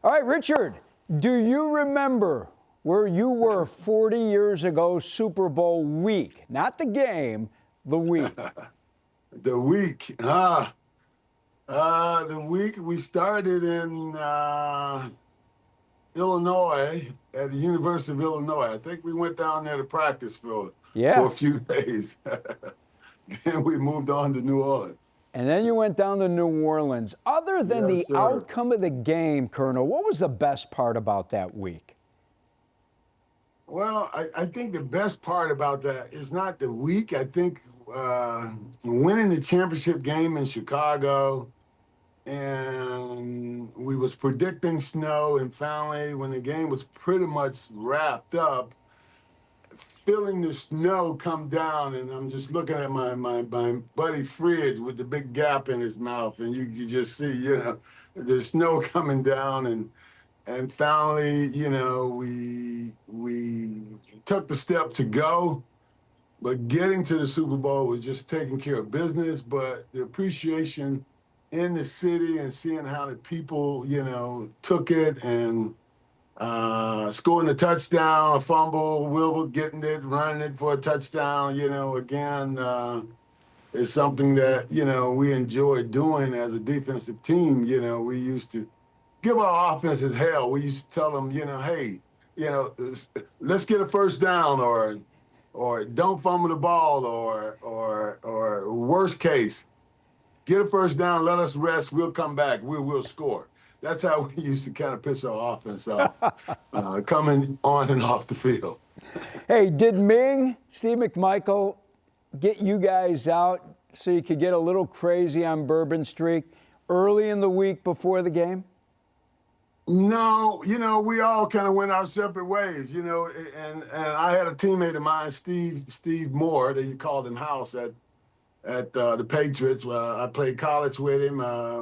All right, Richard, do you remember where you were 40 years ago, Super Bowl week? Not the game, the week. The week. The week we started in Illinois at the University of Illinois. I think we went down there to practice for Yeah. a few days. Then we moved on to New Orleans. And then you went down to New Orleans. Other than Yes, the sir. outcome of the game, Colonel, what was the best part about that week? Well, I think the best part about that is not the week. I think winning the championship game in Chicago, and we was predicting snow, and finally, when the game was pretty much wrapped up, feeling the snow come down, and I'm just looking at my buddy Fridge with the big gap in his mouth, and you could just see, the snow coming down, and finally, we took the step to go. But getting to the Super Bowl was just taking care of business. But the appreciation in the city and seeing how the people, took it and scoring a touchdown, a fumble, Wilbur getting it, running it for a touchdown, again, is something that, we enjoy doing as a defensive team. We used to give our offenses hell. We used to tell them, hey, let's get a first down, or don't fumble the ball, or worst case, get a first down, let us rest, we'll come back, we'll score. That's how we used to kind of pitch our offense off, coming on and off the field. Hey, did Steve McMichael, get you guys out so you could get a little crazy on Bourbon Street early in the week before the game? No, we all kind of went our separate ways, and I had a teammate of mine, Steve Moore, that you called him House at the Patriots. I played college with him.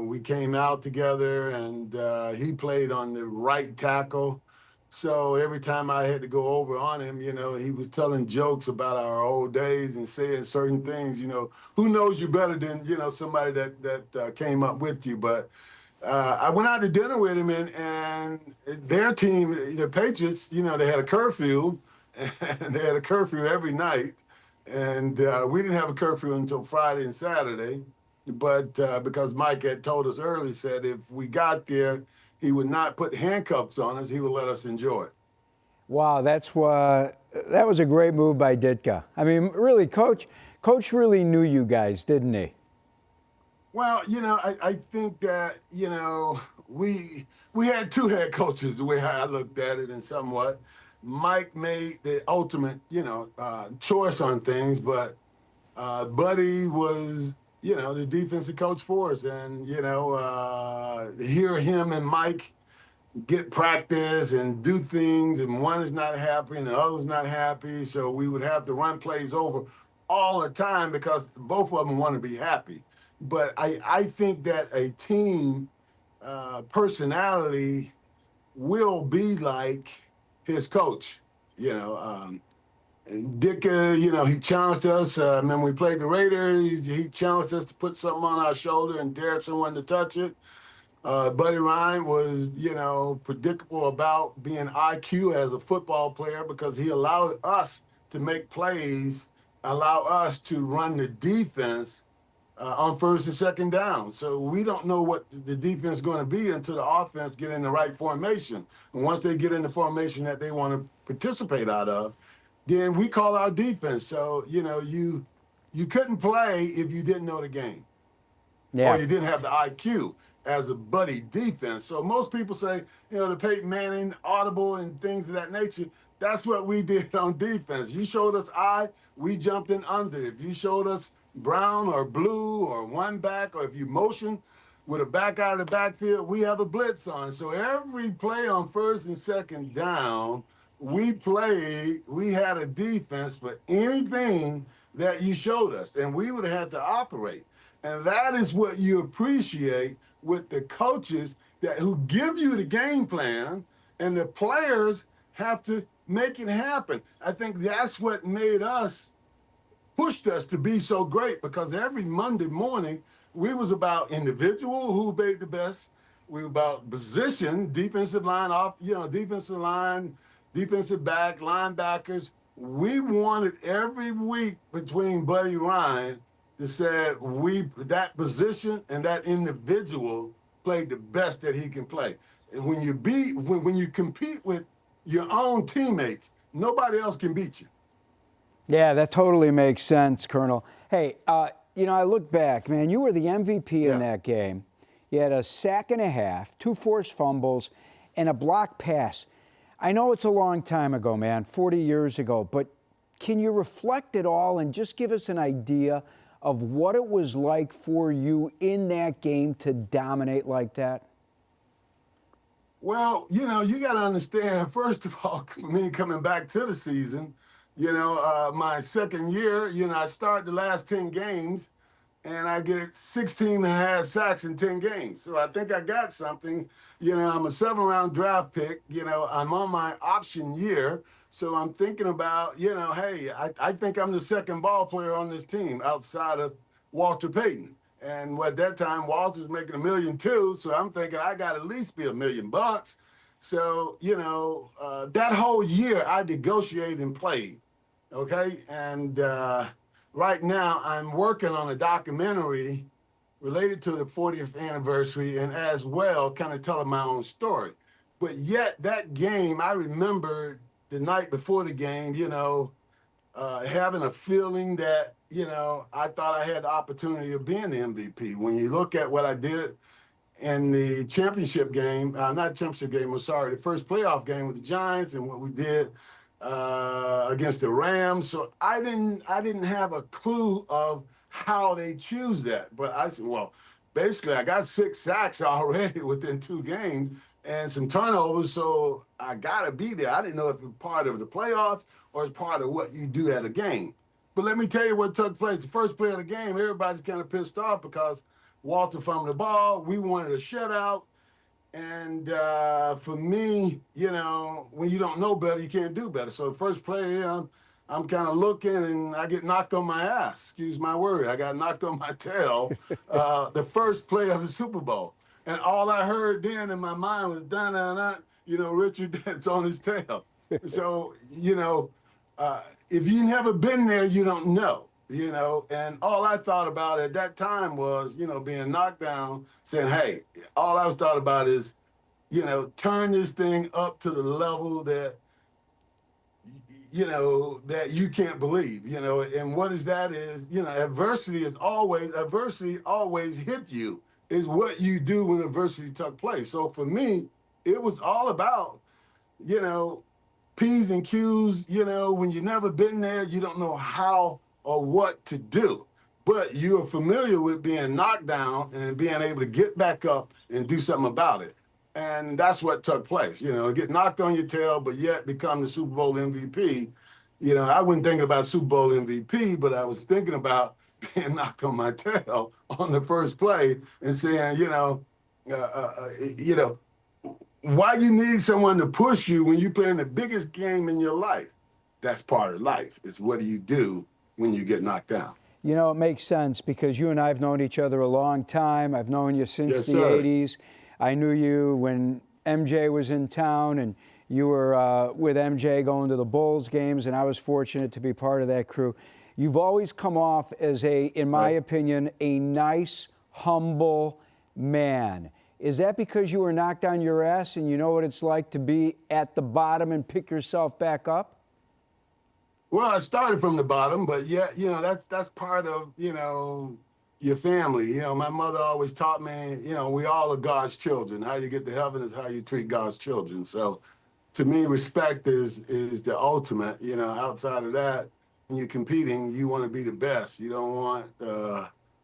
We came out together, and he played on the right tackle. So every time I had to go over on him, he was telling jokes about our old days and saying certain things. Who knows you better than somebody that came up with you, but. I went out to dinner with him, and their team, the Patriots, they had a curfew, and they had a curfew every night. And we didn't have a curfew until Friday and Saturday. But because Mike had told us early, said if we got there, he would not put handcuffs on us. He would let us enjoy it. Wow, that was a great move by Ditka. I mean, really, Coach really knew you guys, didn't he? Well, I think that, we had two head coaches, the way I looked at it, and somewhat. Mike made the ultimate, choice on things, but Buddy was, the defensive coach for us. And, to hear him and Mike get practice and do things, and one is not happy and the other's not happy, so we would have to run plays over all the time because both of them want to be happy. But I think that a team personality will be like his coach. Dick, he challenged us. When we played the Raiders, he challenged us to put something on our shoulder and dare someone to touch it. Buddy Ryan was, predictable about being IQ as a football player because he allowed us to make plays, allow us to run the defense on first and second down. So we don't know what the defense is going to be until the offense get in the right formation. And once they get in the formation that they want to participate out of, then we call our defense. So, you couldn't play if you didn't know the game. Yeah. Or you didn't have the IQ as a buddy defense. So most people say, the Peyton Manning audible and things of that nature. That's what we did on defense. You showed us I, we jumped in under. If you showed us brown or blue or one back, or if you motion with a back out of the backfield, we have a blitz on. So every play on first and second down, we had a defense for anything that you showed us, and we would have had to operate. And that is what you appreciate with the coaches who give you the game plan, and the players have to make it happen. I think that's what pushed us to be so great, because every Monday morning we was about individual who made the best, We were about position, defensive line off, defensive line, defensive back, linebackers. We wanted every week between Buddy Ryan to say that position and that individual played the best that he can play. And when you compete with your own teammates, nobody else can beat you. Yeah, that totally makes sense, Colonel. Hey, I look back, man, you were the MVP in Yeah. that game. You had a sack and a half, 2 forced fumbles, and a blocked pass. I know it's a long time ago, man, 40 years ago, but can you reflect it all and just give us an idea of what it was like for you in that game to dominate like that? Well, you got to understand, first of all, for me coming back to the season, my second year, I start the last 10 games and I get 16 and a half sacks in 10 games. So I think I got something. I'm a 7th-round draft pick. I'm on my option year. So I'm thinking about, hey, I think I'm the second ball player on this team outside of Walter Payton. And at that time, Walter's making $1 million too. So I'm thinking I got at least be $1 million bucks. So, that whole year I negotiated and played. Okay. And right now I'm working on a documentary related to the 40th anniversary and as well kind of telling my own story. But yet that game, I remember the night before the game, having a feeling that, I thought I had the opportunity of being the MVP. When you look at what I did in the championship game, not championship game, I'm sorry, the first playoff game with the Giants and what we did against the Rams. So I didn't have a clue of how they choose that. But I said, well, basically I got 6 sacks already within 2 games and some turnovers. So I got to be there. I didn't know if it was part of the playoffs or it's part of what you do at a game. But let me tell you what took place. The first play of the game, everybody's kind of pissed off because Walter fumbled the ball. We wanted a shutout. And for me, when you don't know better, you can't do better. So the first play, I'm kind of looking and I get knocked on my ass. Excuse my word. I got knocked on my tail the first play of the Super Bowl. And all I heard then in my mind was, dun, dun, dun, Richard Dent's on his tail. So, if you never been there, you don't know. And all I thought about at that time was, being knocked down, saying, hey, all I was thought about is, turn this thing up to the level that, that you can't believe, and what is that is, adversity always hit you, is what you do when adversity took place. So for me, it was all about, you know, P's and Q's, when you've never been there, you don't know how or what to do. But you're familiar with being knocked down and being able to get back up and do something about it. And that's what took place, get knocked on your tail, but yet become the Super Bowl MVP. I wasn't thinking about Super Bowl MVP, but I was thinking about being knocked on my tail on the first play and saying, uh, uh, uh, you know, why you need someone to push you when you're playing the biggest game in your life? That's part of life. It's what do you do when you get knocked down? It makes sense because you and I have known each other a long time. I've known you since Yes, the sir. 80s. I knew you when MJ was in town and you were with MJ going to the Bulls games, and I was fortunate to be part of that crew. You've always come off as in my opinion, a nice, humble man. Is that because you were knocked on your ass and you know what it's like to be at the bottom and pick yourself back up? Well, I started from the bottom, but yeah, that's part of, your family. My mother always taught me, we all are God's children. How you get to heaven is how you treat God's children. So to me, respect is the ultimate, outside of that, when you're competing, you want to be the best. You don't want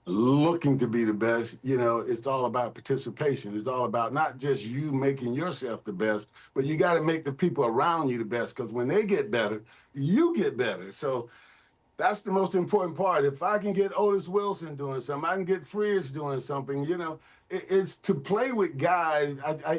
looking to be the best. It's all about participation. It's all about not just you making yourself the best, but you got to make the people around you the best, because when they get better, you get better. So that's the most important part. If I can get Otis Wilson doing something, I can get Fridge doing something, it's to play with guys.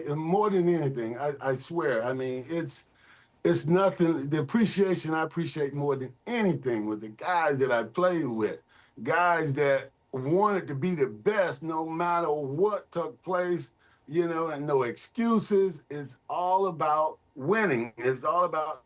More than anything, I swear. I mean, it's nothing. The appreciation I appreciate more than anything with the guys that I played with, guys that wanted to be the best no matter what took place. and no excuses. It's all about winning. It's all about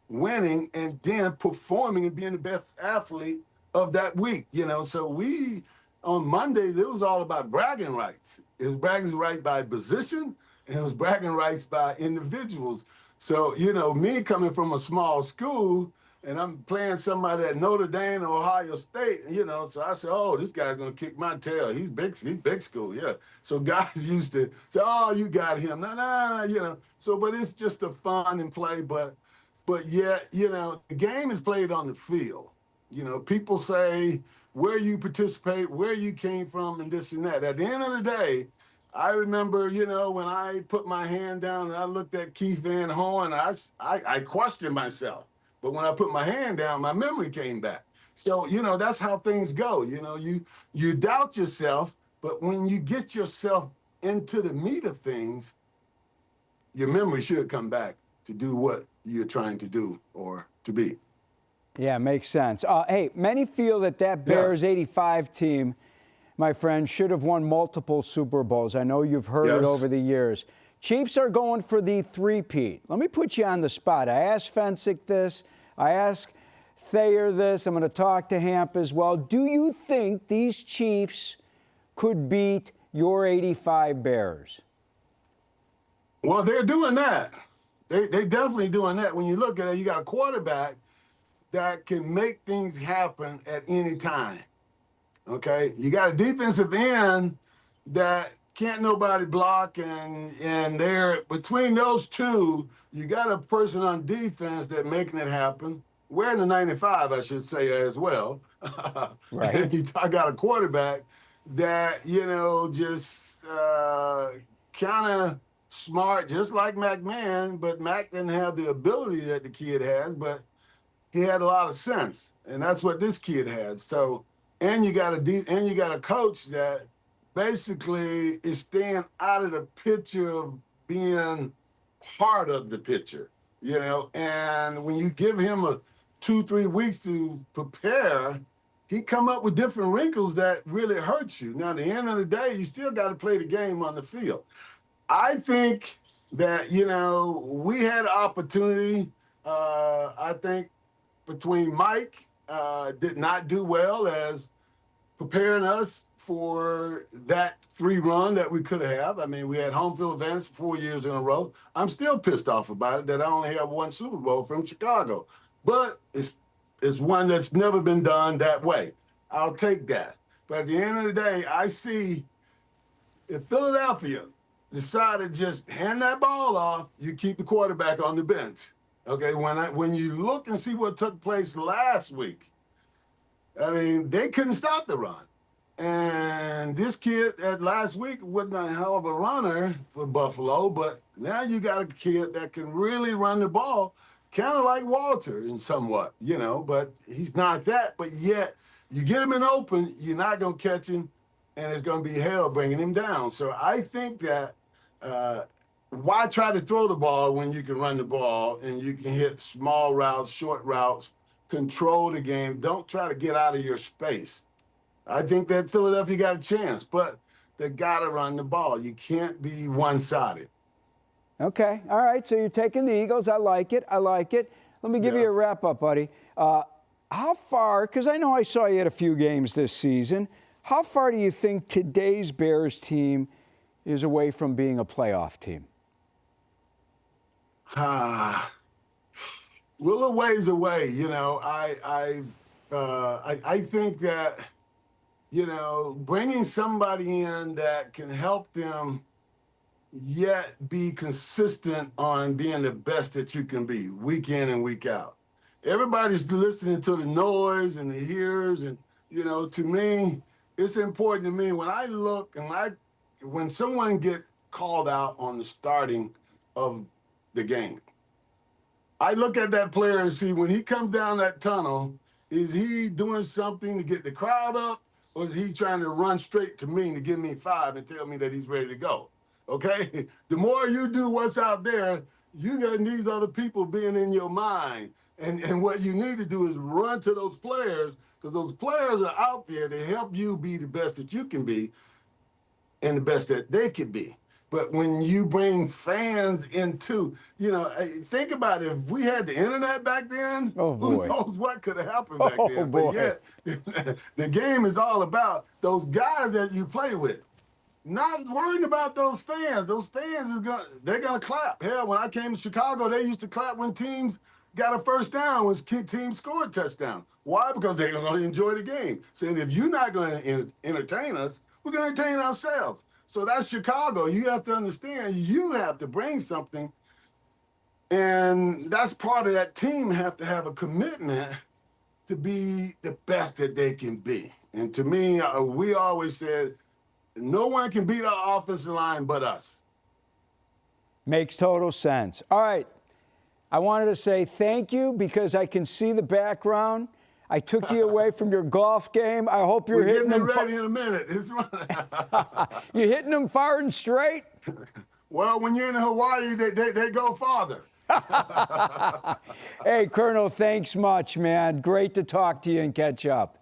winning and then performing and being the best athlete of that week. So we on Mondays it was all about bragging rights. It was bragging rights by position and it was bragging rights by individuals. So me coming from a small school and I'm playing somebody at Notre Dame or Ohio State, so I said, oh, this guy's gonna kick my tail. He's big school, yeah. So guys used to say, oh, you got him. No. So, but it's just a fun and play, but yet, the game is played on the field. People say where you participate, where you came from, and this and that. At the end of the day, I remember, when I put my hand down and I looked at Keith Van Horn, I questioned myself. But when I put my hand down, my memory came back. So, that's how things go. You doubt yourself, but when you get yourself into the meat of things, your memory should come back to do what you're trying to do or to be. Yeah, makes sense. Hey, many feel that Bears Yes. 85 team, my friend, should have won multiple Super Bowls. I know you've heard it Yes. over the years. Chiefs are going for the three-peat. Let me put you on the spot. I asked Fensick this. I asked Thayer this. I'm going to talk to Hamp as well. Do you think these Chiefs could beat your 85 Bears? Well, they're doing that. They definitely doing that. When you look at it, you got a quarterback that can make things happen at any time. Okay, you got a defensive end that can't nobody block, and they're between those two. You got a person on defense that making it happen. Wearing the 95, I should say as well. Right. And I got a quarterback that just kind of smart, just like McMahon, but Mac didn't have the ability that the kid has, but he had a lot of sense, and that's what this kid had. So, and you got a coach that basically is staying out of the picture of being part of the picture, And when you give him a 2-3 weeks to prepare, he come up with different wrinkles that really hurt you. Now, at the end of the day, you still got to play the game on the field. I think that we had opportunity. I think between Mike did not do well as preparing us for that 3 run that we could have. I mean, we had home field advantage 4 years in a row. I'm still pissed off about it that I only have one Super Bowl from Chicago, but it's one that's never been done that way. I'll take that. But at the end of the day, I see if Philadelphia decided to just hand that ball off, you keep the quarterback on the bench. Okay, when you look and see what took place last week, I mean, they couldn't stop the run. And this kid at last week wasn't a hell of a runner for Buffalo, but now you got a kid that can really run the ball, kind of like Walter in somewhat, but he's not that. But yet, you get him in open, you're not going to catch him, and it's going to be hell bringing him down. So I think that why try to throw the ball when you can run the ball and you can hit small routes, short routes, control the game. Don't try to get out of your space. I think that Philadelphia got a chance, but they got to run the ball. You can't be one-sided. Okay. All right. So you're taking the Eagles. I like it. Let me give you a wrap-up, buddy. How far, because I know I saw you at a few games this season, how far do you think today's Bears team is away from being a playoff team? We're a little ways away, I think that, bringing somebody in that can help them yet be consistent on being the best that you can be week in and week out. Everybody's listening to the noise and the hears, and to me, it's important to me when I look and when someone get called out on the starting of the game, I look at that player and see when he comes down that tunnel, is he doing something to get the crowd up, or is he trying to run straight to me to give me 5 and tell me that he's ready to go? Okay? The more you do what's out there, you got these other people being in your mind. And what you need to do is run to those players, because those players are out there to help you be the best that you can be and the best that they could be. But when you bring fans into, think about it. If we had the internet back then, Oh, who boy. knows what could have happened back Oh, then. But boy. yet, the game is all about those guys that you play with. Not worrying about those fans. Those fans they're gonna clap. Hell, when I came to Chicago, they used to clap when teams got a first down, when teams scored a touchdown. Why? Because they're gonna enjoy the game. Saying if you're not gonna entertain us, we're gonna entertain ourselves. So that's Chicago. You have to understand, you have to bring something. And that's part of that team have to have a commitment to be the best that they can be. And to me, we always said, no one can beat our offensive line but us. Makes total sense. All right. I wanted to say thank you because I can see the background. I took you away from your golf game. I hope you're hitting them. We're getting ready in a minute. It's You're hitting them far and straight? Well, when you're in Hawaii, they go farther. Hey, Colonel, thanks much, man. Great to talk to you and catch up.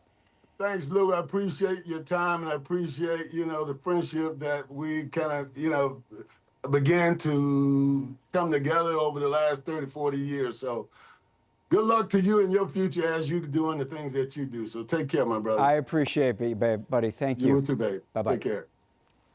Thanks, Lou. I appreciate your time, and I appreciate, the friendship that we kind of, began to come together over the last 30, 40 years. So good luck to you in your future as you're doing the things that you do. So take care, my brother. I appreciate it, buddy. Thank you. You too, babe. Bye-bye. Take care.